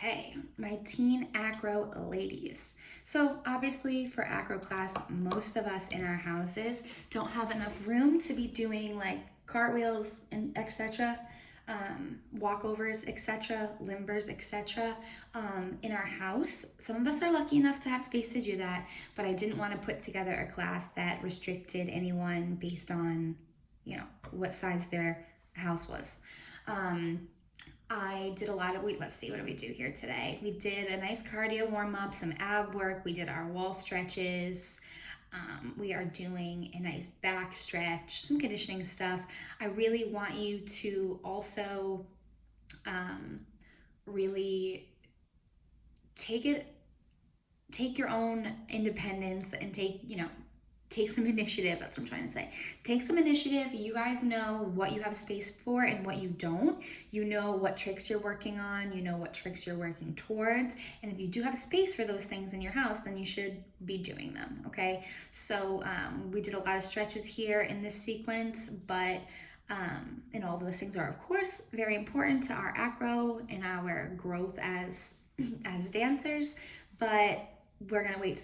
Okay, my teen acro ladies. So obviously for acro class, most of us in our houses don't have enough room to be doing like cartwheels and etc., walkovers, etc., limbers, etc. In our house. Some of us are lucky enough to have space to do that, but I didn't want to put together a class that restricted anyone based on, what size their house was. I did a lot of, let's see, what do we do here today? We did a nice cardio warm up, some ab work. We did our wall stretches. We are doing a nice back stretch, some conditioning stuff. I really want you to also really take your own independence and take some initiative. That's what I'm trying to say. Take some initiative. You guys know what you have space for and what you don't. You know what tricks you're working on. You know what tricks you're working towards. And if you do have space for those things in your house, then you should be doing them, okay? So we did a lot of stretches here in this sequence, but and all of those things are, of course, very important to our acro and our growth as dancers, but we're gonna wait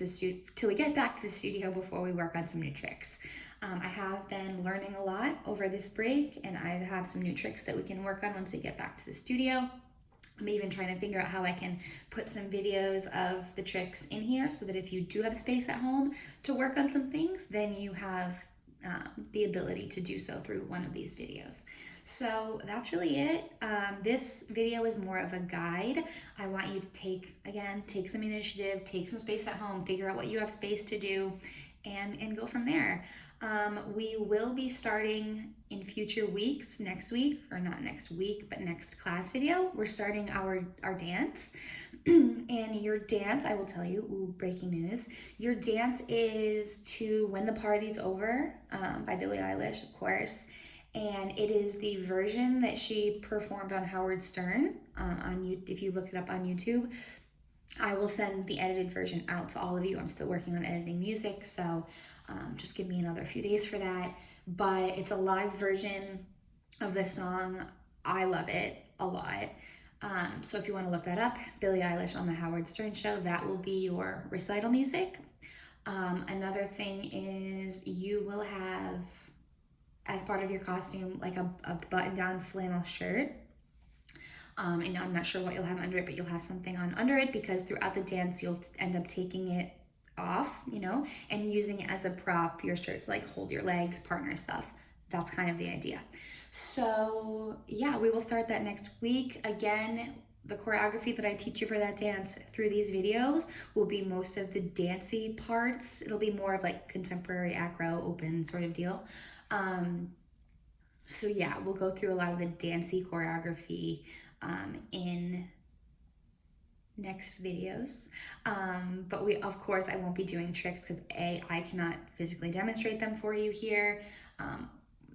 till we get back to the studio before we work on some new tricks. I have been learning a lot over this break, and I have some new tricks that we can work on once we get back to the studio. I'm even trying to figure out how I can put some videos of the tricks in here so that if you do have space at home to work on some things, then you have the ability to do so through one of these videos. So that's really it. This video is more of a guide. I want you to take some initiative, take some space at home, figure out what you have space to do, and go from there. We will be starting in future weeks, next week, or not next week, but next class video. We're starting our dance. And your dance, I will tell you, breaking news, your dance is to When the Party's Over by Billie Eilish, of course. And it is the version that she performed on Howard Stern if you look it up on YouTube. I will send the edited version out to all of you. I'm still working on editing music, so just give me another few days for that. But it's a live version of the song. I love it a lot. So if you want to look that up, Billie Eilish on the Howard Stern Show, that will be your recital music. Another thing is you will have, as part of your costume, like a button-down flannel shirt. And I'm not sure what you'll have under it, but you'll have something on under it because throughout the dance, you'll end up taking it off, and using it as a prop, your shirt to like hold your legs, partner stuff. That's kind of the idea. So yeah, we will start that next week. Again, the choreography that I teach you for that dance through these videos will be most of the dancey parts. It'll be more of like contemporary acro, open sort of deal. So yeah, we'll go through a lot of the dancey choreography in next videos. But of course, I won't be doing tricks because I cannot physically demonstrate them for you here.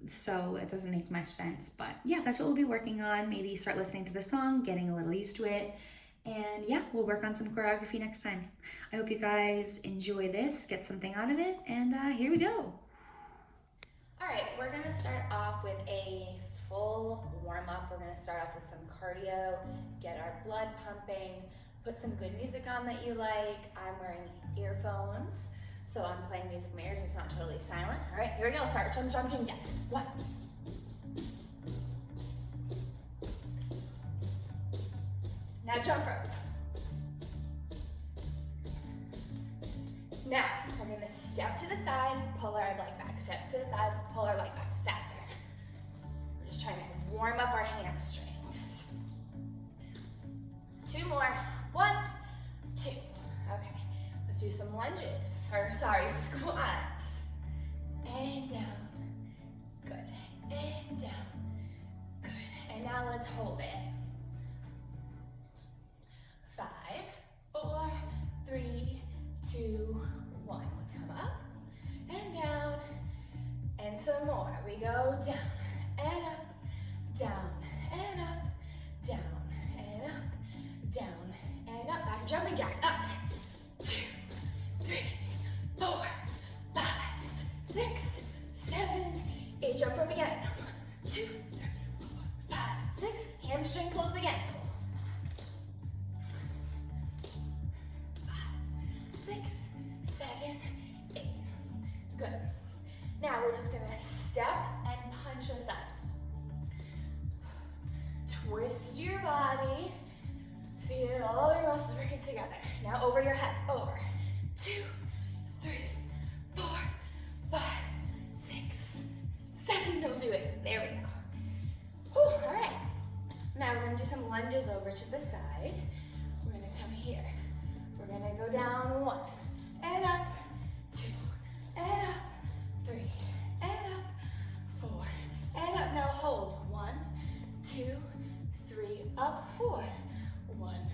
So it doesn't make much sense. But yeah, that's what we'll be working on. Maybe start listening to the song, getting a little used to it. And yeah, we'll work on some choreography next time. I hope you guys enjoy this, get something out of it, and here we go. All right, we're gonna start off with a full warm-up. We're gonna start off with some cardio, get our blood pumping, put some good music on that you like. I'm wearing earphones, so I'm playing music in my ears, so it's not totally silent. All right, here we go, start jumping jacks. 1. Now jump rope. Now, we're gonna step to the side, pull our leg back. Step to the side, pull our leg back. Faster. We're just trying to warm up our hamstrings. 2 more. 1, 2. Okay, let's do some lunges, squats. And down. Good. And down. Good. And now let's hold it. 5, 4, 3, 2, 1. Let's come up and down. And some more. We go down and up, down and up, down and up, down and up. Back to jumping jacks. Up. 2, 3, 4, 5, 6, 7, 8. Jump rope again. 2, 3, 4, 5, 6. Hamstring pulls again. Twist your body. Feel all your muscles working together. Now over your head, over. 2, 3, 4, 5, 6, 7. Don't do it. There we go. Whew, all right. Now we're gonna do some lunges over to the side. We're gonna come here. We're gonna go down 1, and up, 2, and up, 3, and up, 4, and up. Now hold. 1, 2, 3, up, 4. 1,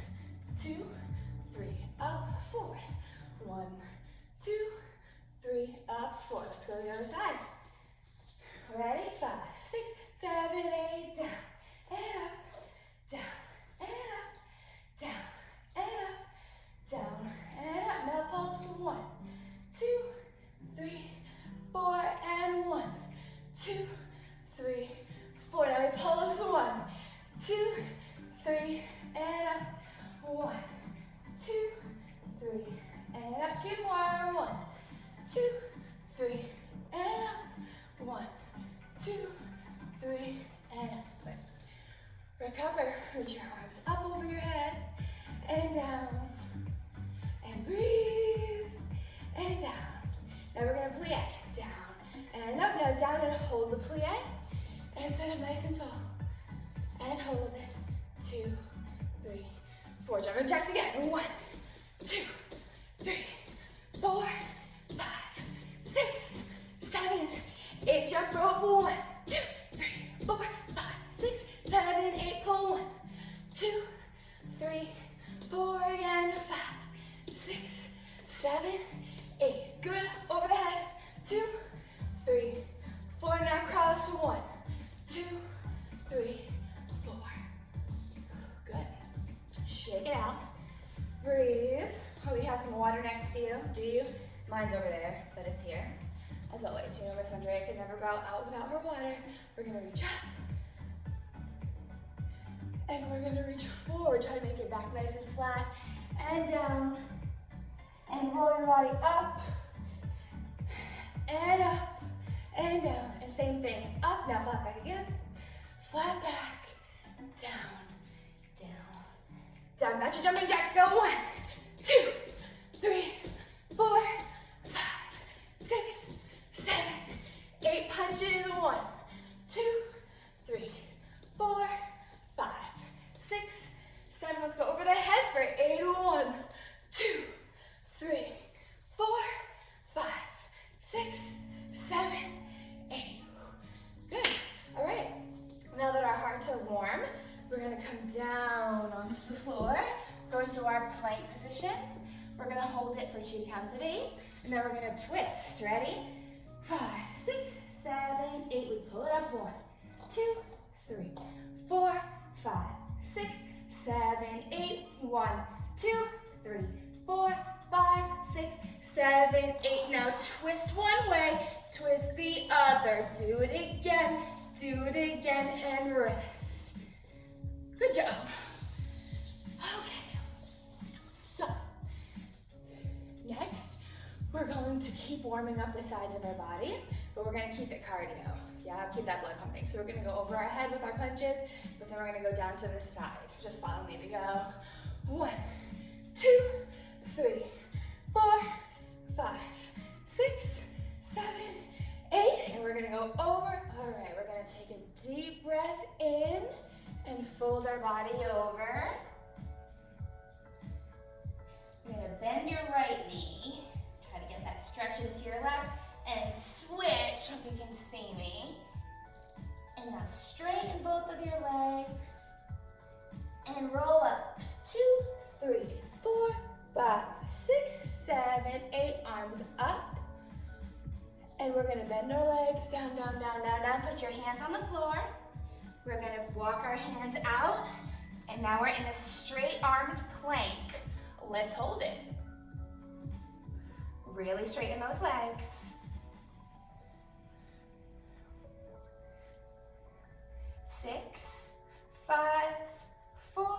2, 3, up, 4. 1, 2, 3, up, 4. Let's go to the other side. Ready? 5, 6, 7, 8, down, and up, down, and up, down, and up, down, and up. Now pulse. 1, 2, 3, 4, and 1, 2, 3, 4. Now we pulse. 1, 2, 3, and up. 1, 2, 3, and up. 2 more. 1, 2, 3, and up. 1, 2, 3, and up. Good. Recover. Reach your arms up over your head and down. And breathe. And down. Now we're gonna plie. Down and up. Now down and hold the plie. And sit up nice and tall. And hold it. 2, 3, 4. Jumping jacks again. 1, 2, 3, 4, 5, 6, 7, 8. Jump rope. 1, 2, 3, 4, 5, 6, 7, 8. Pull. 1, 2, 3, 4. Again. 5, 6, 7, 8. Good. Over the head. 2, 3, 4. Now cross. 1, 2, 3, 4. Good. Shake it out. Breathe. Probably have some water next to you. Do you? Mine's over there, but it's here. As always, you know Miss Andrea could never go out without her water. We're gonna reach up. And we're gonna reach forward. Try to make your back nice and flat. And down. And roll your body up. And up. And down. And same thing. Up. Now flat back again. Flat back. Down. Down. Down. Match your jumping jacks. Go. 1, 2, 3, 4, 5, 6, 7, 8. Punches. 1, 2, 3, 4, 5, 6, 7. Let's go over the head for 8. 1, 2, 3, 4, 5, 6, 7, 8. Good. All right. Now that our hearts are warm, we're gonna come down onto the floor, go into our plank position. We're gonna hold it for 2 counts of 8, and then we're gonna twist. Ready? 5, 6, 7, 8. We pull it up. 1, 2, 3, 4, 5, 6, 7, 8. 1, 2, 3, 4, 5, 6, 7, 8. Now twist one way, twist the other. Do it again, and rest. Good job. Okay. So, next, we're going to keep warming up the sides of our body, but we're gonna keep it cardio. Yeah, keep that blood pumping. So we're gonna go over our head with our punches, but then we're gonna go down to the side. Just follow me. We go 1, 2, 3, 4, 5, 6, 7, 8. And we're gonna go over. All right, we're gonna take a deep breath in and fold our body over. You're gonna bend your right knee. Try to get that stretch into your left and switch, hope you can see me. And now straighten both of your legs and roll up. 2, 3, 4, 5, 6, 7, 8. Arms up. And we're gonna bend our legs down, down, down, down, down. Put your hands on the floor. We're gonna walk our hands out. And now we're in a straight armed plank. Let's hold it. Really straighten those legs. 6, 5, 4,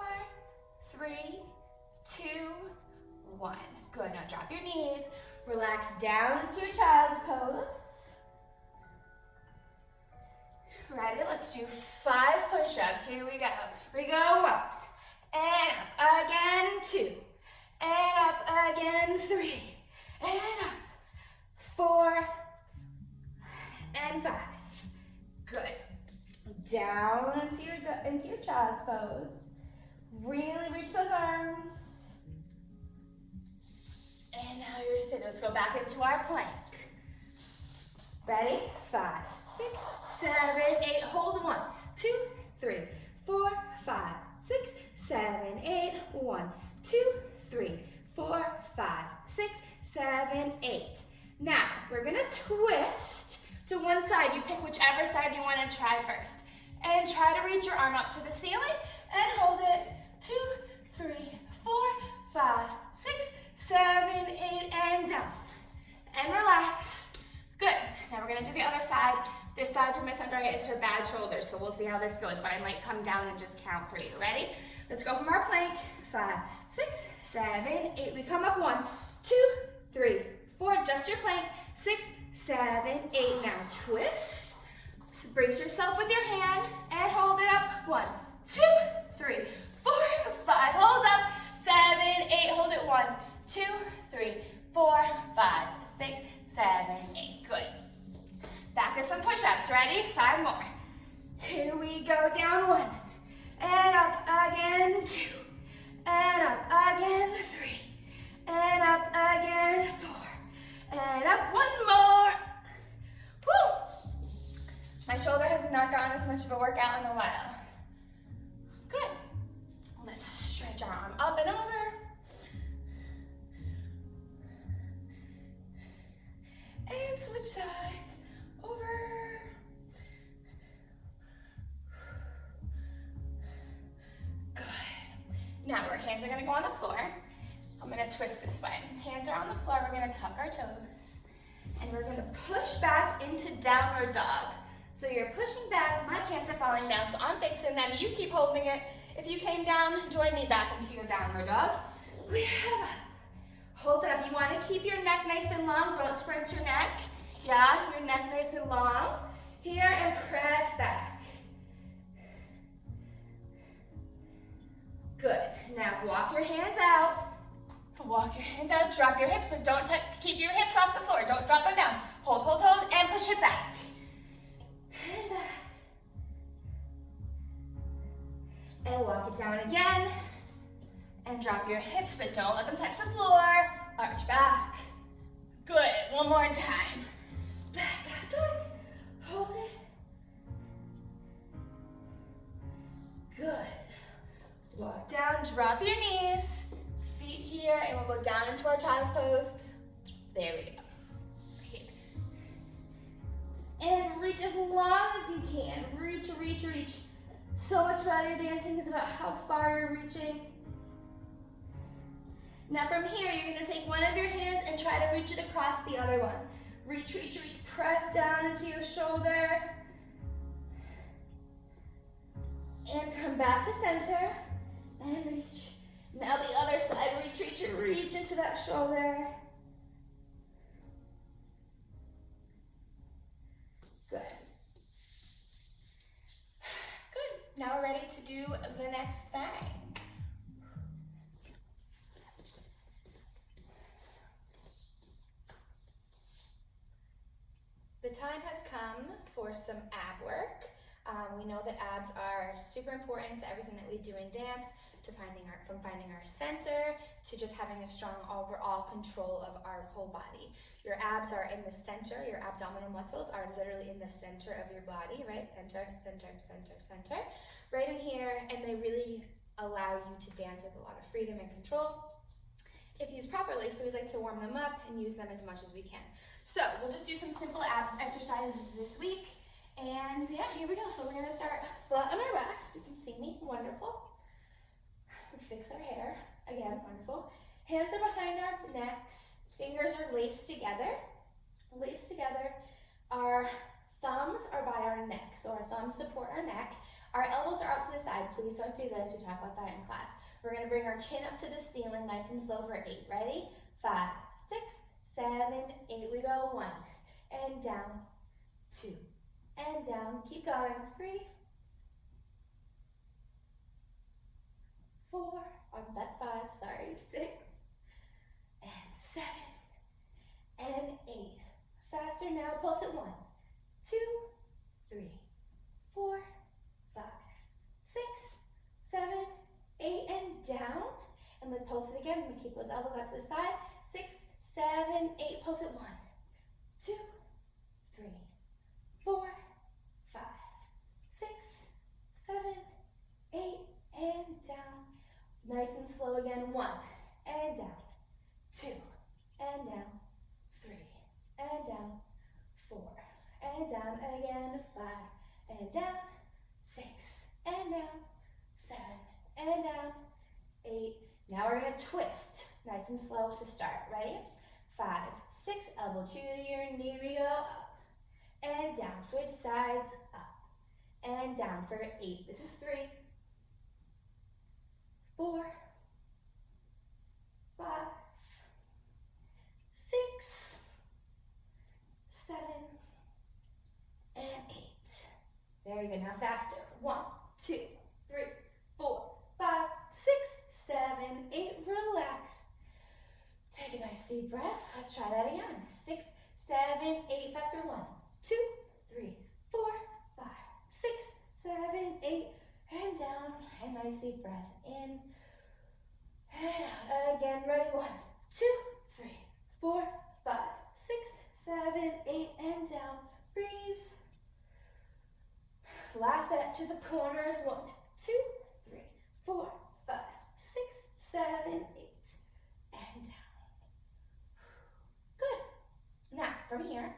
3, 2, 1. Good, now drop your knees. Relax down into a child's pose. Ready? Let's do 5 push-ups. Here we go. We go 1, and up again, 2, and up again, 3, and up, 4, and 5. Good. Down into your child's pose. Really reach those arms. And now you're sitting. Let's go back into our plank. Ready? 5, 6, 7, 8. Hold 1, 2, 3, 4, 5, 6, 7, 8. 1, 2, 3, 4, 5, 6, 7, 8. Now we're gonna twist to one side. You pick whichever side you want to try first. And try to reach your arm up to the ceiling and hold it. 2, 3, 4, 5, 6, 7, 8, and down. And relax. Good. Now we're gonna do the other side. This side for Miss Andrea is her bad shoulder, so we'll see how this goes, but I might come down and just count for you. Ready? Let's go from our plank. 5, 6, 7, 8. We come up 1, 2, 3, 4. Just your plank. 6, 7, 8. Now twist. Brace yourself with your hand and hold it up. 1, 2, 3, 4, 5. Hold up. 7, 8. Hold it. 1, 2, 3, 4, 5, 6, 7, 8. Good. Back to some push-ups. Ready? 5 more. Here we go. Down 1. And up again. 2. And up again. 3. And up again. 4. And up 1 more. Woo! My shoulder has not gotten this much of a workout in a while. Good. Let's stretch our arm up and over. And switch sides. Over. Good. Now our hands are going to go on the floor. I'm going to twist this way. Hands are on the floor. We're going to tuck our toes. And we're going to push back into downward dog. So you're pushing back, my pants are falling down, so I'm fixing them. You keep holding it. If you came down, join me back into your downward dog. We have up. Hold it up. You want to keep your neck nice and long. Don't scrunch your neck. Yeah, your neck nice and long. Here, and press back. Good. Now walk your hands out. Walk your hands out. Drop your hips, but don't keep your hips off the floor. Don't drop them down. Hold, hold, hold, and push it back. And back. And walk it down again. And drop your hips, but don't let them touch the floor. Arch back. Good. One more time. Back, back, back. Hold it. Good. Walk down, drop your knees. Feet here, and we'll go down into our child's pose. There we go. And reach as long as you can. Reach, reach, reach. So much about your dancing is about how far you're reaching. Now from here, you're going to take one of your hands and try to reach it across the other one. Reach, reach, reach. Press down into your shoulder. And come back to center. And reach. Now the other side. Reach, reach, reach into that shoulder. Good. Good. Now we're ready to do the next thing. The time has come for some ab work. We know that abs are super important to everything that we do in dance, from finding our center, to just having a strong overall control of our whole body. Your abs are in the center, your abdominal muscles are literally in the center of your body, right? Center, center, center, center. Right in here, and they really allow you to dance with a lot of freedom and control if used properly, so we like to warm them up and use them as much as we can. So we'll just do some simple ab exercises this week. And yeah, here we go. So we're gonna start flat on our back, so you can see me. Wonderful. We fix our hair. Again, wonderful. Hands are behind our necks. Fingers are laced together. Laced together. Our thumbs are by our neck. So our thumbs support our neck. Our elbows are out to the side. Please don't do this. We talk about that in class. We're gonna bring our chin up to the ceiling, nice and slow for 8. Ready? 5, 6, 7, 8. We go 1. And down. 2, and down. Keep going. 3, 4, that's 5, sorry, 6, and 7, and 8. Faster now, pulse it. 1, 2, 3, 4, 5, 6, 7, 8, and down. And let's pulse it again. We keep those elbows out to the side. 6, 7, 8, pulse it. 1, 2, 3, 4, 5, 6, 7, 8, and down. Nice and slow again. 1, and down. 2, and down. 3, and down. 4, and down again. 5, and down. 6, and down. 7, and down. 8. Now we're going to twist. Nice and slow to start. Ready? 5, 6, elbow to your knee. We go up and down. Switch sides. Up and down for 8. This is 3, 4, 5, 6, 7, and 8. Very good. Now faster. 1, 2, 3, 4, 5, 6, 7, 8. Relax. Take a nice deep breath. Let's try that again. 6, 7, 8. Faster. 1, 2, 3, 4, 5, 6, 7, 8. And down. And nice deep breath in and out. Again. Ready? 1, 2, 3, 4, 5, 6, 7, 8. And down. Breathe. Last set to the corners. 1, 2, 3, 4, 5, 6, 7, 8. And down. Good. Now, from here,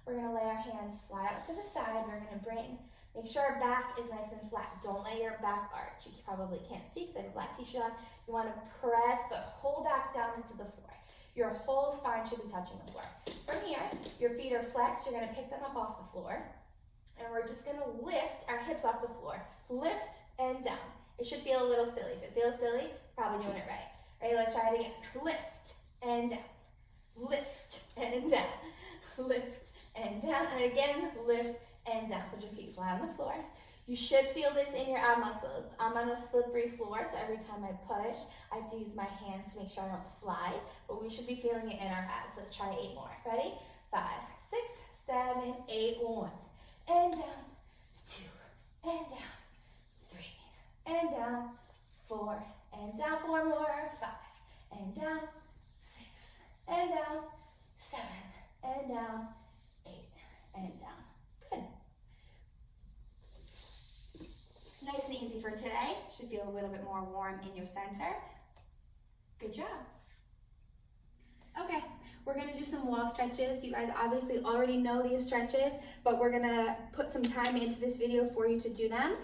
we're going to lay our hands flat out to the side. We're going to make sure our back is nice and flat. Don't let your back arch. You probably can't see because I have a black t-shirt on. You want to press the whole back down into the floor. Your whole spine should be touching the floor. From here, your feet are flexed. You're going to pick them up off the floor. And we're just going to lift our hips off the floor. Lift and down. It should feel a little silly. If it feels silly, probably doing it right. Ready? Let's try it again. Lift and down. Lift and down. Lift and down. And again, lift and down. Put your feet flat on the floor. You should feel this in your ab muscles. I'm on a slippery floor, so every time I push, I have to use my hands to make sure I don't slide. But we should be feeling it in our abs. Let's try 8 more. Ready? 5, 6, 7, 8. 1. And down. 2. And down. 3. And down. 4. And down. 4 more. 5. And down. 6. And down. 7. And down. 8. And down. Good. Nice and easy for today. Should feel a little bit more warm in your center. Good job. Okay, we're gonna do some wall stretches. You guys obviously already know these stretches, but we're gonna put some time into this video for you to do them.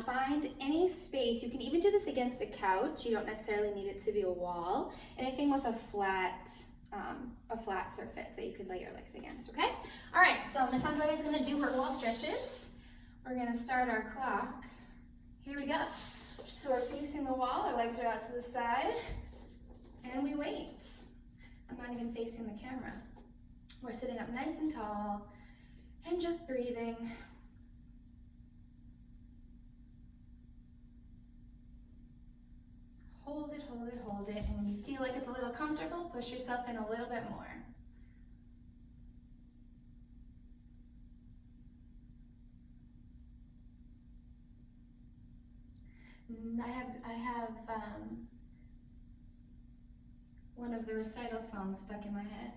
Find any space. You can even do this against a couch. You don't necessarily need it to be a wall. Anything with a flat surface that you could lay your legs against, okay? All right, so Miss Andrea is gonna do her wall stretches. We're gonna start our clock. Here we go. So we're facing the wall, our legs are out to the side, and we wait. I'm not even facing the camera. We're sitting up nice and tall and just breathing. Hold it, hold it, hold it. And when you feel like it's a little comfortable, push yourself in a little bit more. I have one of the recital songs stuck in my head.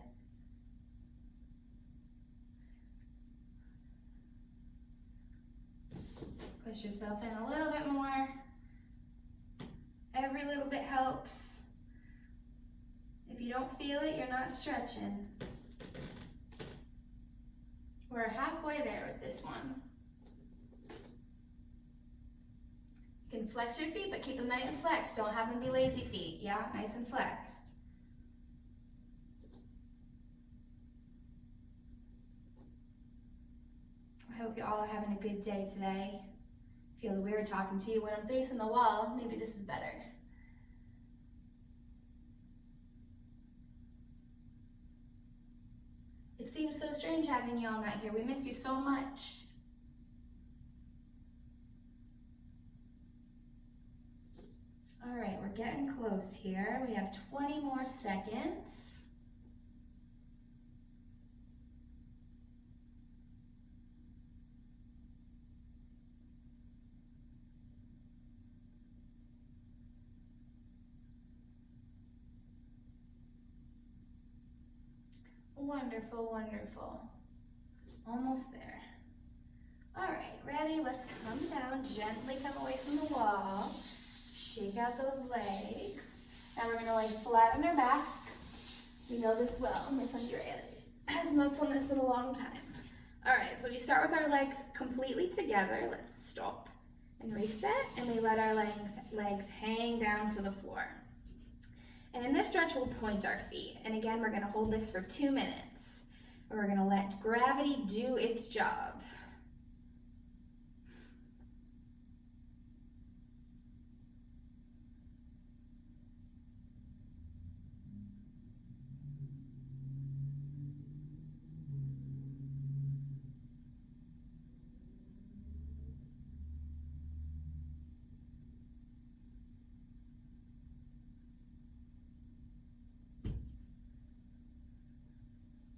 Push yourself in a little bit more. Every little bit helps. If you don't feel it, you're not stretching. We're halfway there with this one. You can flex your feet, but keep them nice and flexed. Don't have them be lazy feet. Yeah, nice and flexed. I hope you all are having a good day today. Feels weird talking to you when I'm facing the wall. Maybe this is better. It seems so strange having you all not here. We miss you so much. we're getting close here. We have 20 more seconds. Wonderful, wonderful. Almost there. All right, ready? Let's come down, gently come away from the wall. Shake out those legs. Now we're gonna lay flat on our back. We know this well. Miss Andrea has not done this in a long time. All right, so we start with our legs completely together. Let's stop and reset, and we let our legs hang down to the floor. And in this stretch, we'll point our feet. And again, we're gonna hold this for 2 minutes. And we're gonna let gravity do its job.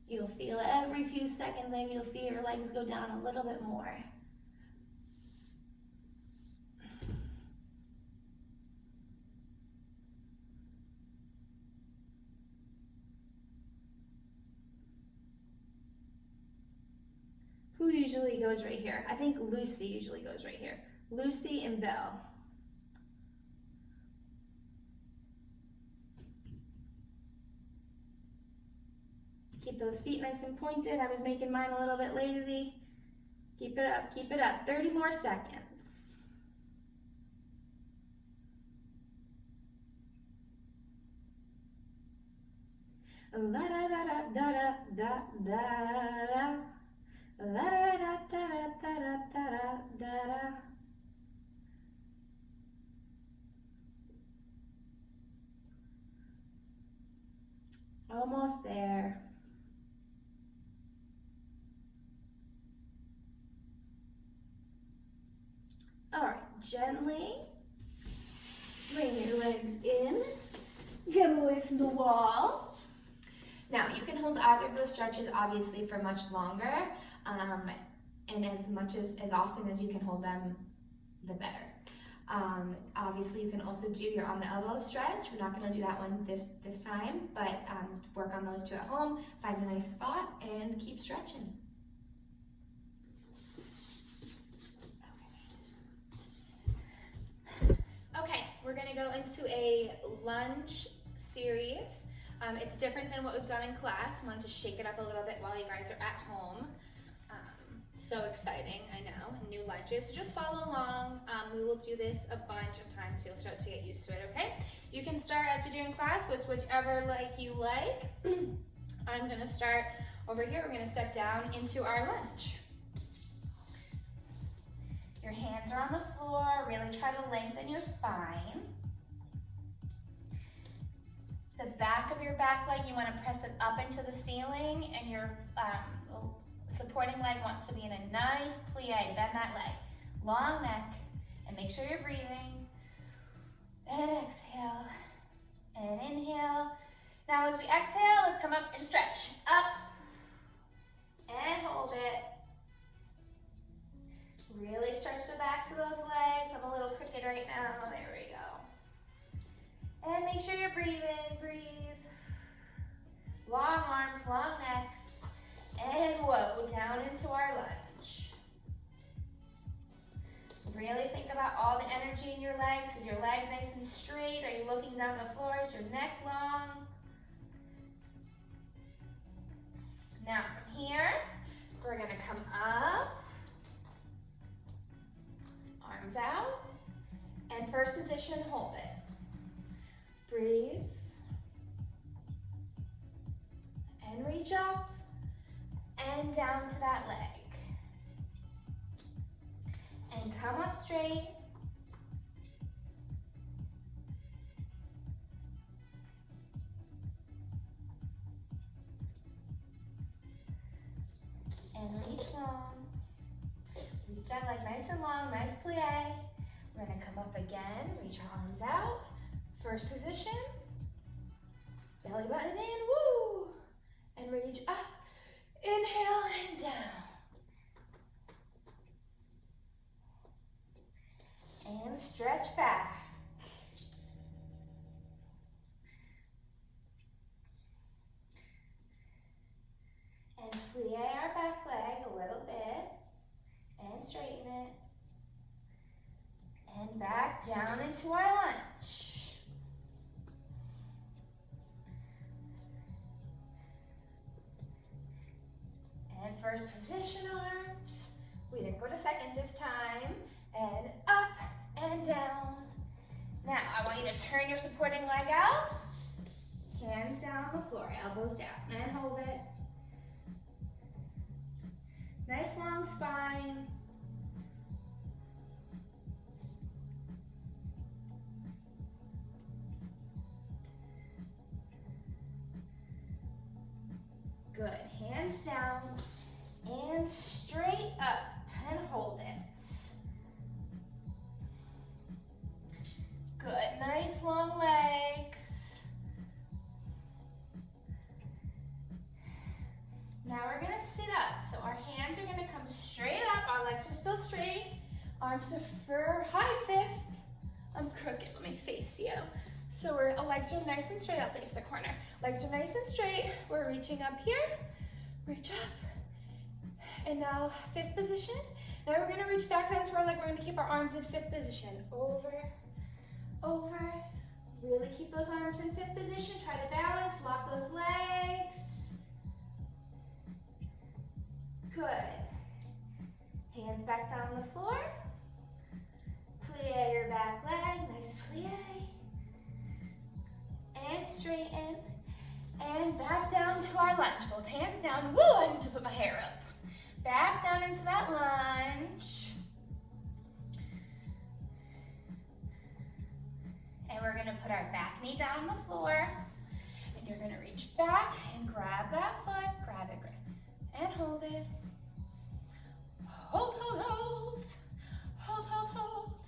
You'll feel every few seconds, maybe you'll feel your legs go down a little bit more. Who usually goes right here? I think Lucy usually goes right here. Lucy and Belle. Keep those feet nice and pointed. I was making mine a little bit lazy. Keep it up, keep it up. 30 more seconds. La da da da da da da da. La da da da da da da da da. Almost there. All right, gently bring your legs in, get away from the wall. Now, you can hold either of those stretches obviously for much longer, and as often as you can hold them, the better. Obviously, you can also do your on the elbow stretch. We're not going to do that one this time, but work on those two at home. Find a nice spot and keep stretching. Okay, we're going to go into a lunge series. It's different than what we've done in class. I wanted to shake it up a little bit while you guys are at home. So exciting, I know, new lunges. So just follow along. We will do this a bunch of times so you'll start to get used to it, okay? You can start as we do in class with whichever leg you like. I'm gonna start over here. We're gonna step down into our lunge. Your hands are on the floor. Really try to lengthen your spine. The back of your back leg, you wanna press it up into the ceiling, and your supporting leg wants to be in a nice plie. Bend that leg. Long neck, and make sure you're breathing. And exhale, and inhale. Now as we exhale, let's come up and stretch. Up, and hold it. Really stretch the backs of those legs. I'm a little crooked right now. There we go. And make sure you're breathing. Breathe. Long arms, long necks. And whoa, down into our lunge. Really think about all the energy in your legs. Is your leg nice and straight? Are you looking down the floor? Is your neck long? Now from here, we're gonna come up, arms out, and first position, hold it. Breathe, and reach up, and down to that leg. And come up straight. And reach long. Reach that leg nice and long, nice plie. We're gonna come up again, reach our arms out. First position, belly button in, woo, and reach up, inhale and down. And stretch back. And plie our back leg a little bit, and straighten it. And back down into our lunge. And first position arms. We didn't go to second this time. And up and down. Now, I want you to turn your supporting leg out. Hands down on the floor, elbows down, and hold it. Nice long spine. Good, hands down and straight up and hold it. Good, nice long legs. Now we're gonna sit up. So our hands are gonna come straight up, our legs are still straight. Arms are for high fifth. I'm crooked, let me face you. So our legs are nice and straight, I'll face the corner. Legs are nice and straight. We're reaching up here, reach up. And now fifth position. Now we're gonna reach back down to our leg. We're gonna keep our arms in fifth position. Over, over. Really keep those arms in fifth position. Try to balance, lock those legs. Good. Hands back down on the floor. Plie your back leg, nice plie. And straighten. And back down to our lunge. Both hands down. Woo, I need to put my hair up. Back down into that lunge. And we're gonna put our back knee down on the floor. And you're gonna reach back and grab that foot. Grab it, and hold it. Hold, hold, hold. Hold, hold, hold.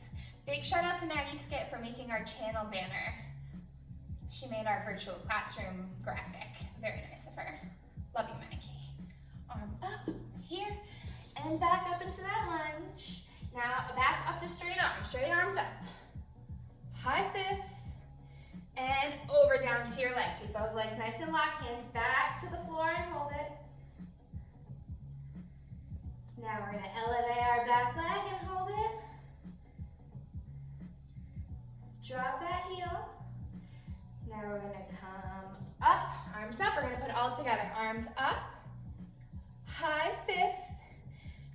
Big shout out to Maggie Skip for making our channel banner. She made our virtual classroom graphic. Very nice of her. Love you, Maggie. Arm up here and back up into that lunge. Now back up to straight arms up. High fifth and over down to your leg. Keep those legs nice and locked. Hands back to the floor and hold it. Now we're gonna elevate our back leg and hold it. Drop that heel. Now we're gonna come up, arms up. We're gonna put it all together. Arms up, high fifth,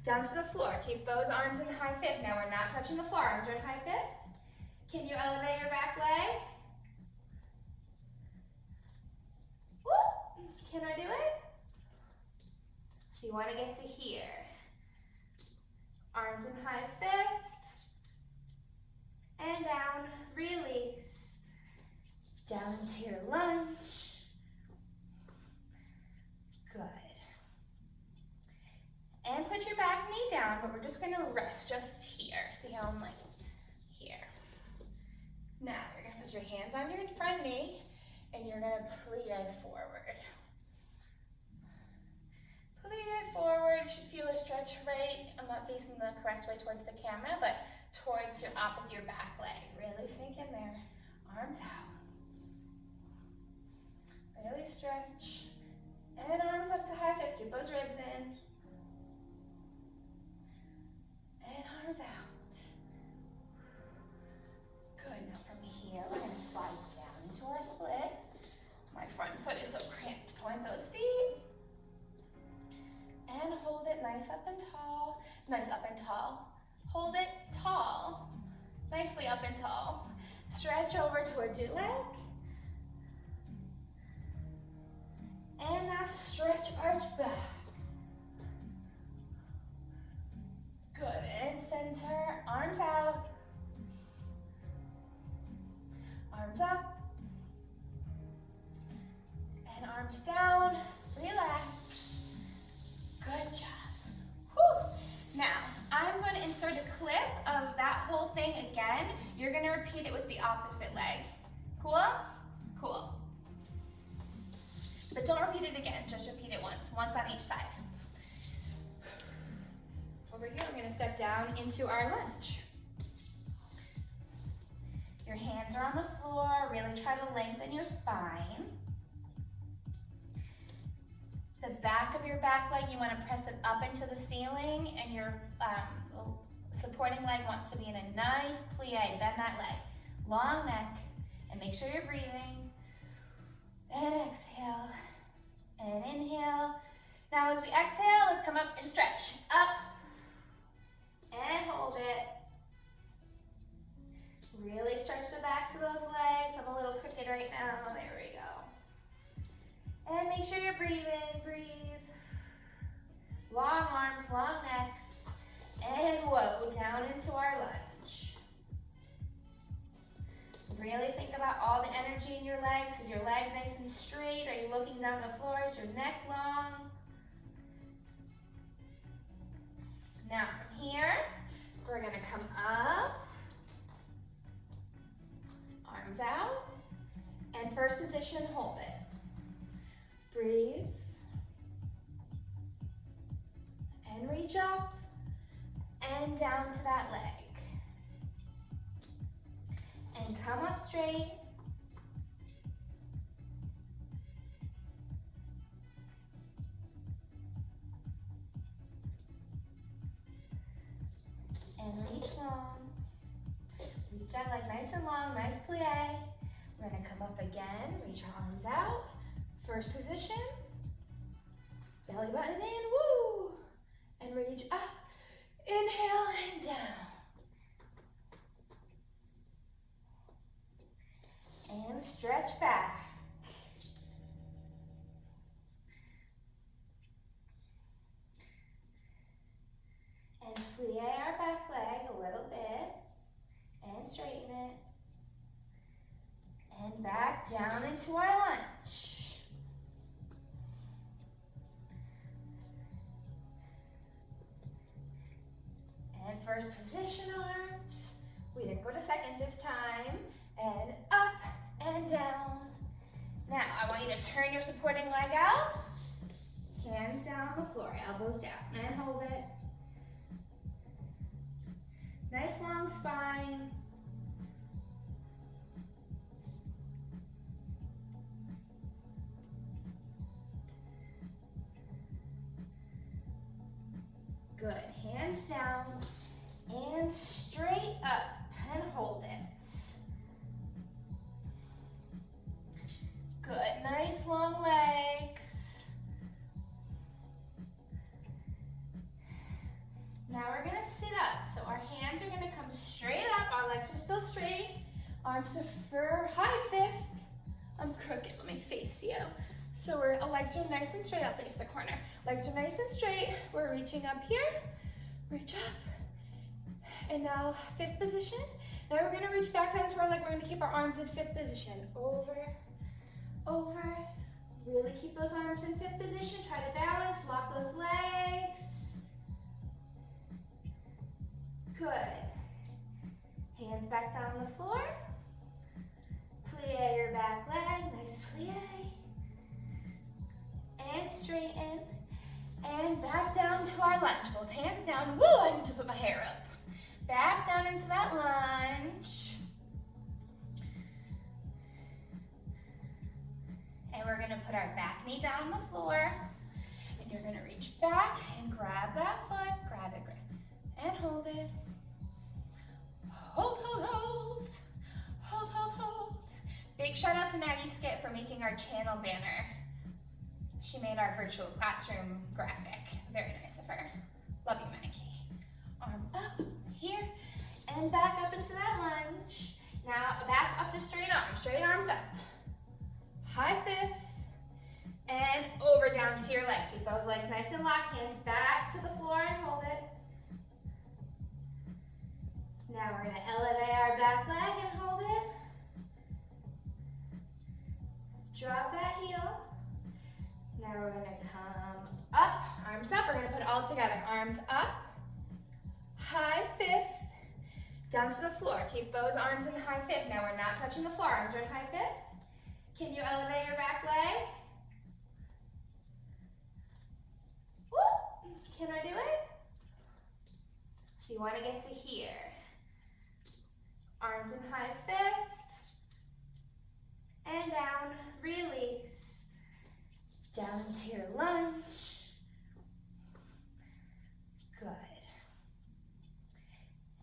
down to the floor. Keep those arms in high fifth. Now we're not touching the floor. Arms are in high fifth. Can you elevate your back leg? Woo! Can I do it? So you wanna get to here. Arms in high fifth. And down, release. Down into your lunge. Good. And put your back knee down, but we're just gonna rest just here. See how I'm like here. Now you're gonna put your hands on your front knee and you're gonna plie forward. Plie forward, you should feel a stretch right. I'm not facing the correct way towards the camera, but towards your opposite, your back leg. Really sink in there. Arms out. Really stretch. And arms up to high fifth. Keep those ribs in. And arms out. Good. Now from here, we're going to slide down into our split. My front foot is so cramped. Point those feet. And hold it nice up and tall. Nice up and tall. Hold it tall. Nicely up and tall. Stretch over towards your leg. And now stretch, arch back. Good, and center, arms out. Arms up. And arms down, relax. Good job. Whew. Now, I'm going to insert a clip of that whole thing again. You're going to repeat it with the opposite leg. Cool? Cool. But don't repeat it again, just repeat it once on each side. Over here, we're gonna step down into our lunge. Your hands are on the floor, really try to lengthen your spine. The back of your back leg, you wanna press it up into the ceiling, and your supporting leg wants to be in a nice plie. Bend that leg. Long neck, and make sure you're breathing. And exhale, and inhale. Now as we exhale, let's come up and stretch. Up, and hold it. Really stretch the backs of those legs. I'm a little crooked right now. There we go. And make sure you're breathing. Breathe. Long arms, long necks. And whoa, down into our lunge. Really think about all the energy in your legs. Is your leg nice and straight? Are you looking down the floor? Is your neck long? Now from here, we're gonna come up, arms out, and first position, hold it. Breathe, and reach up, and down to that leg. And come up straight. And reach long. Reach that leg nice and long, nice plie. We're gonna come up again, reach our arms out. First position. Belly button in, woo! And reach up. Inhale and down. And stretch back. And plie our back leg a little bit. And straighten it. And back down into our lunge. And first position arms. We didn't go to second this time. And up and down. Now, I want you to turn your supporting leg out. Hands down on the floor, elbows down, and hold it. Nice long spine. Good, hands down and straight up and hold it. Good, nice long legs. Now we're gonna sit up. So our hands are gonna come straight up. Our legs are still straight. Arms are for high fifth. I'm crooked, let me face you. So our legs are nice and straight. I'll face the corner. Legs are nice and straight. We're reaching up here. Reach up. And now fifth position. Now we're gonna reach back down to our leg. We're gonna keep our arms in fifth position. Over, over. Really keep those arms in fifth position. Try to balance, lock those legs. Good. Hands back down on the floor. Plie your back leg, nice plie. And straighten. And back down to our lunge. Both hands down. Woo, I need to put my hair up. Back down into that lunge. And we're gonna put our back knee down on the floor. And you're gonna reach back and grab that foot. Grab it, and hold it. Hold, hold, hold. Hold, hold, hold. Big shout out to Maggie Skip for making our channel banner. She made our virtual classroom graphic. Very nice of her. Love you, Maggie. Arm up here and back up into that lunge. Now back up to straight arms up. High fifth and over down to your leg. Keep those legs nice and locked. Hands back to the floor and hold it. Now we're gonna elevate our back leg and hold it. Drop that heel. Now we're gonna come up, arms up. We're gonna put it all together. Arms up, high fifth, Down to the floor. Keep those arms in high fifth. Now we're not touching the floor. Arms are in high fifth. Can you elevate your back leg? Whoop. Can I do it? So you want to get to here. Arms in high fifth. And down. Release. Down into your lunge. Good.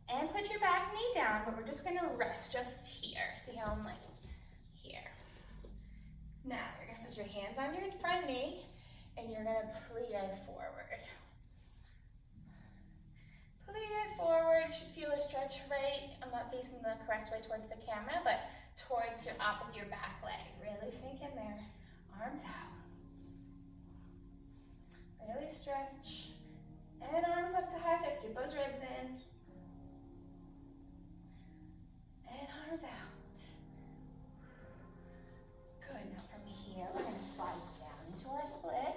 And put your back knee down, but we're just gonna rest just here. See how I'm like here. Now you're gonna put your hands on your front knee and you're gonna plie forward. Plie forward, you should feel a stretch right. I'm not facing the correct way towards the camera, but towards your opposite back leg. Really sink in there. Arms out. Really stretch. And arms up to high fifth. Keep those ribs in. And arms out. Good. Now from here, we're going to slide down into our split.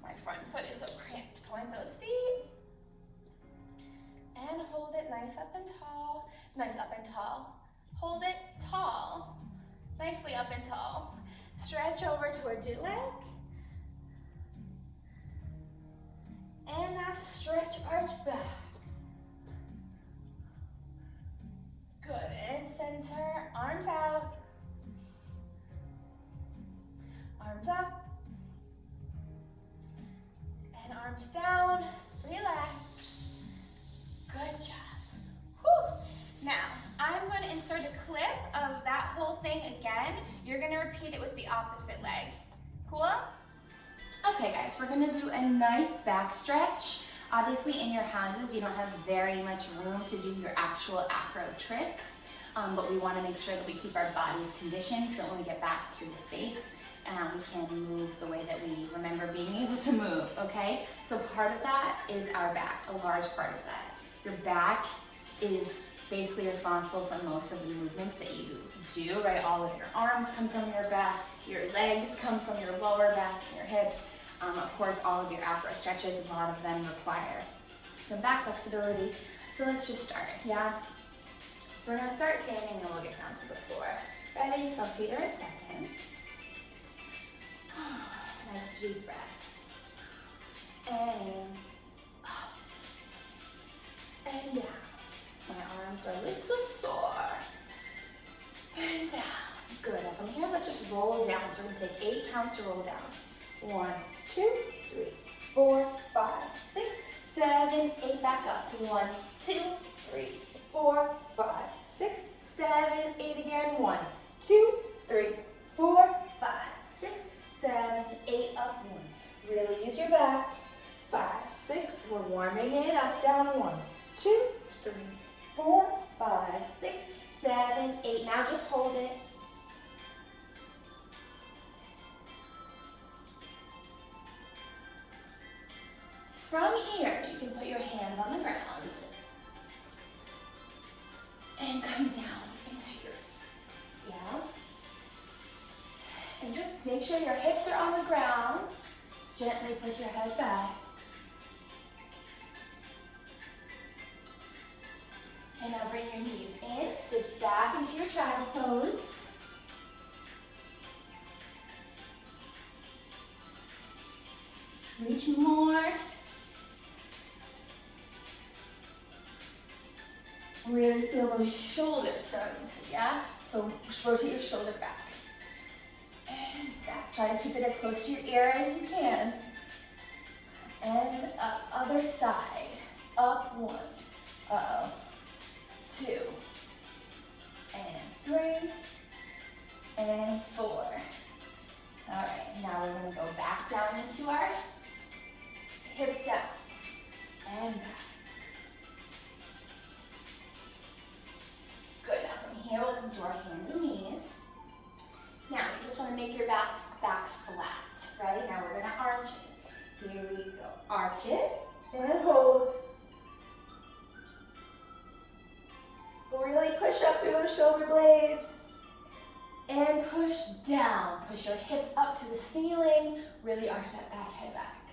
My front foot is so cramped. Point those feet. And hold it nice up and tall. Nice up and tall. Hold it tall. Nicely up and tall. Stretch over towards your leg. And now stretch, arch back. Good, and center, arms out. Arms up. And arms down, relax. Good job. Whew. Now, I'm going to insert a clip of that whole thing again. You're going to repeat it with the opposite leg. Cool? Okay guys, we're gonna do a nice back stretch. Obviously in your houses, you don't have very much room to do your actual acro tricks, but we wanna make sure that we keep our bodies conditioned so that when we get back to the space, we can move the way that we remember being able to move, okay? So part of that is our back, a large part of that. Your back is basically responsible for most of the movements that you do, right? All of your arms come from your back, your legs come from your lower back, your hips. Of course, all of your acro stretches, a lot of them require some back flexibility. So let's just start, yeah? We're gonna start standing and we'll get down to the floor. Ready? Self-feeder in a second. Nice deep breaths. And up. And down. My arms are a little sore. And down. Good. Now from here, let's just roll down. So we're gonna take 8 counts to roll down. 1, 2, 3, 4, 5, 6, 7, 8. Back up. 1, 2, 3, 4, 5, 6, 7, 8 again. 1, 2, 3, 4, 5, 6, 7, 8. Up. 1. Really use your back. 5, 6. We're warming it up. Down. 1, 2, 3, 4, 5, 6, 7, 8. Now just hold it. From here, you can put your hands on the ground and come down into your, yeah. And just make sure your hips are on the ground. Gently put your head back. And now bring your knees in, sit back into your child's pose. Reach more. Really feel those shoulders starting to, yeah? So rotate your shoulder back. And back. Try to keep it as close to your ear as you can. And up, other side. Up, 1. Uh-oh. 2. And 3. And 4. All right, now we're gonna go back down into our hip down. And back. Good, now from here we'll come to our hands and knees. Now you just wanna make your back flat, right? Now we're gonna arch it. Here we go, arch it, and hold. Really push up through those shoulder blades. And push down. Push your hips up to the ceiling. Really arch that back, head back.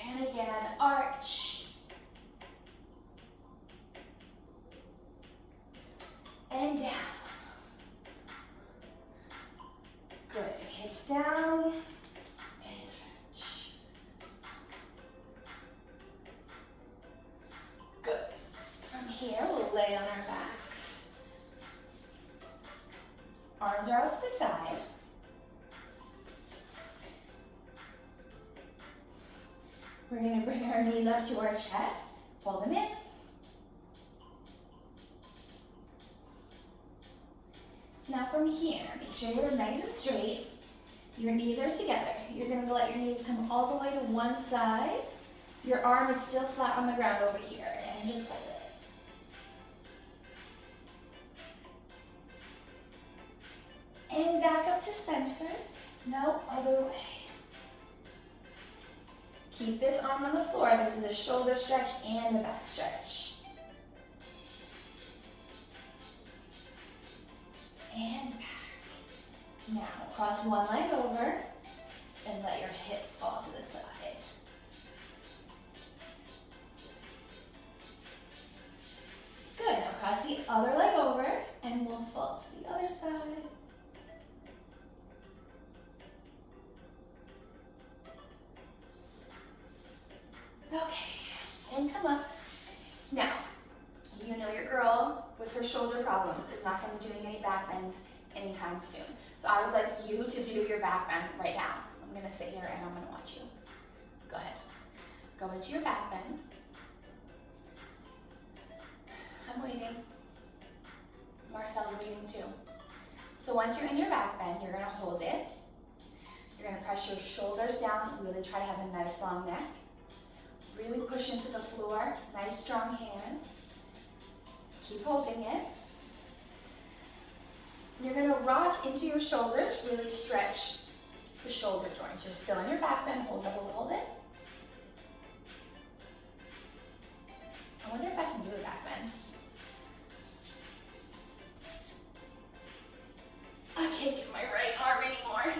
And again, arch. and down. Good, hips down and stretch. Good. From here, we'll lay on our backs. Arms are out to the side. We're going to bring our knees up to our chest, fold them in. Now from here, make sure you're nice and straight. Your knees are together. You're going to let your knees come all the way to one side. Your arm is still flat on the ground over here, and just hold it. And back up to center. No, other way. Keep this arm on the floor. This is a shoulder stretch and a back stretch. And back. Now, cross one leg over and let your hips fall to the side. Good, now cross the other leg over and we'll fall to the other side. Okay, and come up. Now, you know your girl with her shoulder problems is not going to be doing any back bends anytime soon. So I would like you to do your back bend right now. I'm going to sit here and I'm going to watch you. Go ahead. Go into your back bend. I'm waiting. Marcel's waiting too. So once you're in your back bend, you're going to hold it. You're going to press your shoulders down. Really try to have a nice long neck. Really push into the floor. Nice strong hands. Keep holding it. You're going to rock into your shoulders. Really stretch the shoulder joints. You're still in your back bend. Hold up a little bit. I wonder if I can do a back bend. I can't get my right arm anymore.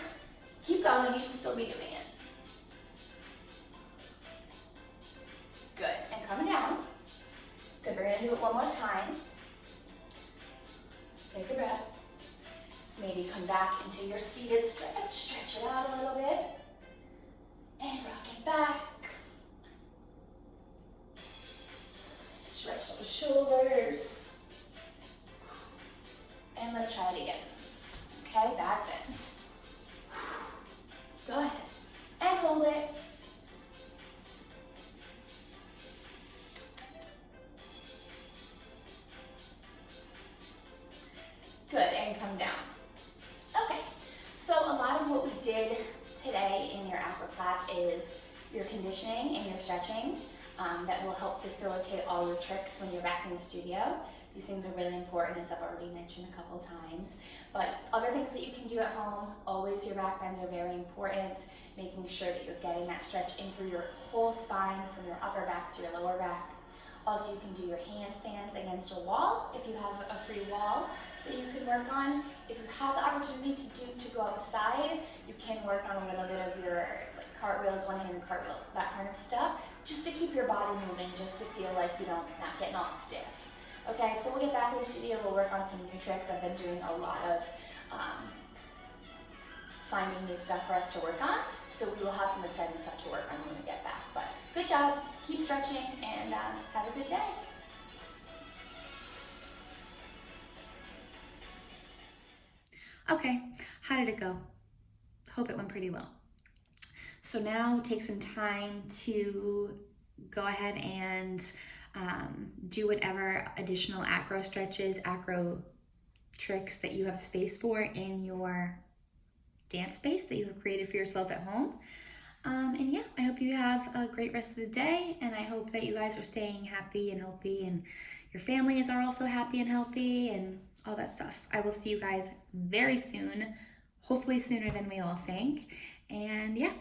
Keep going. You should still be doing it. Good. And come down. Good. We're going to do it one more time. Take a breath. Maybe come back into your seated stretch. Stretch it out a little bit. And rock it back. Stretch those shoulders. And let's try it again. Okay, back bend. Go ahead. And hold it. Good, and come down. Okay, so a lot of what we did today in your Acro class is your conditioning and your stretching that will help facilitate all your tricks when you're back in the studio. These things are really important, as I've already mentioned a couple times. But other things that you can do at home, always your back bends are very important, making sure that you're getting that stretch in through your whole spine, from your upper back to your lower back. Also, you can do your handstands against a wall if you have a free wall that you can work on. If you have the opportunity to go outside, you can work on a little bit of your cartwheels, one-handed cartwheels, that kind of stuff, just to keep your body moving, just to feel like you don't not getting all stiff. Okay, so we'll get back in the studio. We'll work on some new tricks. I've been doing a lot of finding new stuff for us to work on. So we will have some exciting stuff to work on when we get back. But good job. Keep stretching and have a good day. Okay, how did it go? Hope it went pretty well. So now take some time to go ahead and do whatever additional acro stretches, acro tricks that you have space for in your dance space that you have created for yourself at home. And yeah, I hope you have a great rest of the day, and I hope that you guys are staying happy and healthy, and your families are also happy and healthy, and all that stuff. I will see you guys very soon, hopefully sooner than we all think. And yeah,